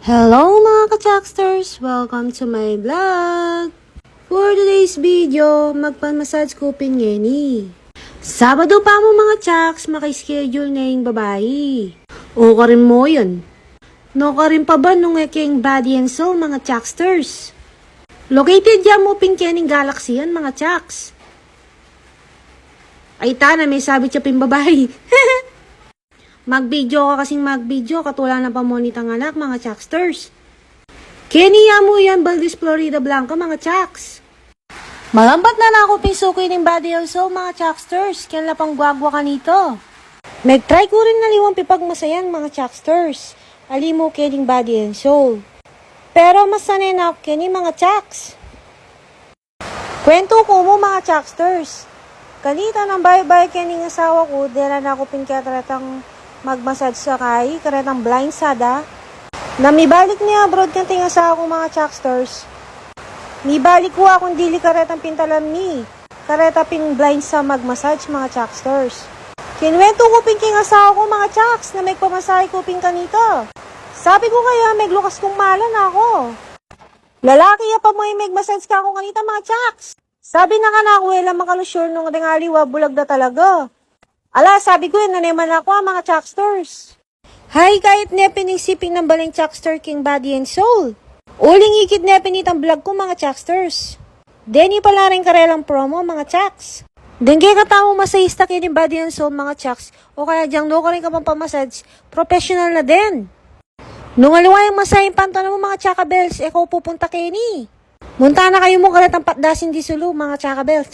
Hello mga ka-Chucksters! Welcome to my vlog! For today's video, magpamassage kupin ngeni. Sabado pa mo mga Chucks, maki-schedule na yung babae. O ka rin mo yun. No ka rin pa ba nung eking body and soul mga Chucksters? Located yan mo pinkening galaxy yan mga Chucks. Ay tana, may sabit siya pin babae. Mag-video ka kasing mag-video, katulad ng pamonitang anak, mga Chucksters. Kenya mo yan, Valdez, Florida Blanca, mga Chucks. Malambat na ako pisukoy ng body also, mga Chucksters. Kaya pang gwagwa ka nito. Nag-try ko rin naliwang pipagmasayan, mga Chucksters. Alimo kening body and soul. Pero mas sanay na ako kening mga Chucks. Kwento ko mo, mga Chucksters. Kanita ng bye-bye kening asawa ko, dera na ako pinkatratang magmassage sa kay, karetang blind sada. Na mibalik niya abroad kang tinga sa ako mga Chucksters. Mibalik ko akong dili karetang pintalan mi. Kareta ping blind sa magmassage mga Chucksters. Kinwento ko ping kinga ko mga Chucks na may pamasahe ko ping kanito. Sabi ko kaya may lukas kong malan ako. Lalaki ya pa mo yung magmassage ka ako kanita mga Chucks. Sabi na ka na ako wala makalusyon nung tingaliwa bulag na talaga. Ala, sabi ko yun, naneman ako mga Chucksters. Hi, kahit nepin ng siping ng baling Chuckster King Body and Soul. Uling ikid nepin itang vlog ko mga Chucksters. Denny pala rin karelang promo mga Chucks. Dengge katamo masayista kini Body and Soul mga Chucks. O kaya diyang no ka rin ka pang pamassage, professional na din. Nung aliwayang masayang pantanan mo mga Chaka Bells, ikaw pupunta kini. Munta na kayo mo kalatang patdasin di sulu mga Chaka Bells.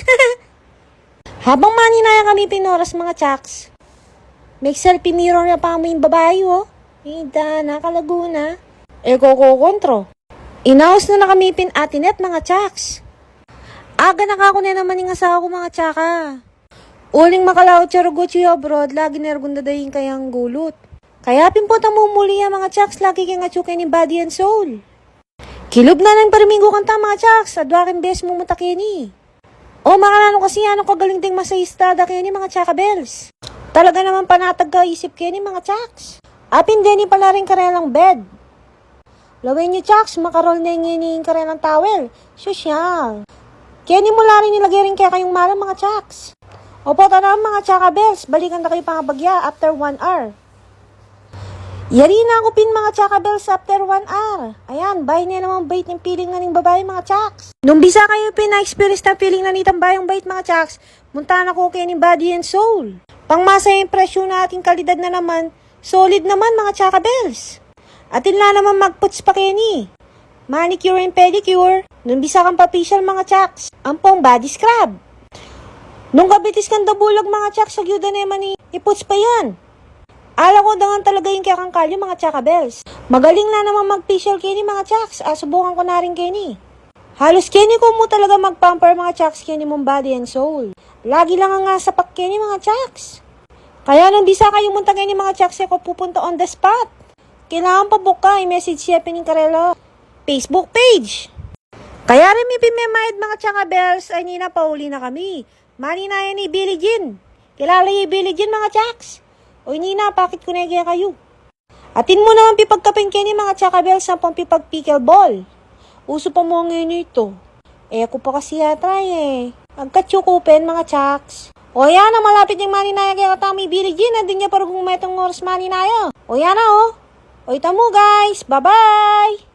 Habang maninaya kami pinoras mga Chucks, may selfie mirror na pa mo yung babae oh. Ida, nakalaguna. Eko ko kontro. Inaos na kami pin atinet mga Chucks. Aga nakako na naman yung asawa ko mga Chaka. Uling makalaot charugochi abroad, lagi nergunda dahin kayang gulot. Kaya pimpot ang mumuli mga Chucks, lagi kang atsukin ni body and soul. Kilog na ng pariminggo kanta mga Chucks, adwakin bes mo mutakini. O makanano kasi ano kagaling ding masayista da kaya ni mga Chaka Bells. Talaga naman panatag ka isip kaya ni mga Chucks. Apin din ni pala rin karelang bed. Lawin niyo Chucks, makarol na yung karelang towel. Sosyal. Kaya ni mula rin nilagay rin kaya kayong malang mga Chucks. Opo tanang mga Chaka Bells, balikan na kayo pangabagya after 1 hour. Yari na ako pin mga Chaka Bells after 1 hour. Ayan, bahay niya naman bait ng feeling na ng babae mga Chucks. Nung bisa kayo pin na-experience na feeling na nitang bayang bait mga Chucks, munta na ko kayo ng body and soul. Pangmasa yung presyo na ating kalidad na naman, solid naman mga Chaka Bells. Atin na naman magputs pa kayo ni. Manicure and pedicure. Nung bisa kang papisyal mga Chucks, ang pong body scrub. Nung kabitis kang dabulag mga Chucks, sagyuda naman ni iputs pa yan. Ala ko dangan talaga yung kaya kang kalyo mga Chaka Bells. Magaling na naman mag-facial kini mga Chucks. Subukan ko na rin kini. Halos kini ko mo talaga mag-pamper mga Chucks kini mong body and soul. Lagi lang nga sapak kini mga Chucks. Kaya nang bisa kayo munta kini mga Chucks ako pupunta on the spot. Kailangan pa buka i-message siya pining karelo Facebook page. Kaya rin may pimemayad mga Chaka Bells ay nina pauli na kami. Mani na yan ni Billie Jean. Kilala yung Billie Jean mga Chucks. Oy Nina, bakit ko nagya kayo? Atin mo naman pipagkapin kayo ni mga Chaka Bells sa pampipag pickleball. Uso pa mo ngayon ito. Ako pa kasi yatry Agkatsukupin mga Chucks. O yan na, malapit yung maninaya kaya katami Billie Jean. Andun niya parang kumetong oras maninaya. O yan na o. O ita mo guys. Bye-bye.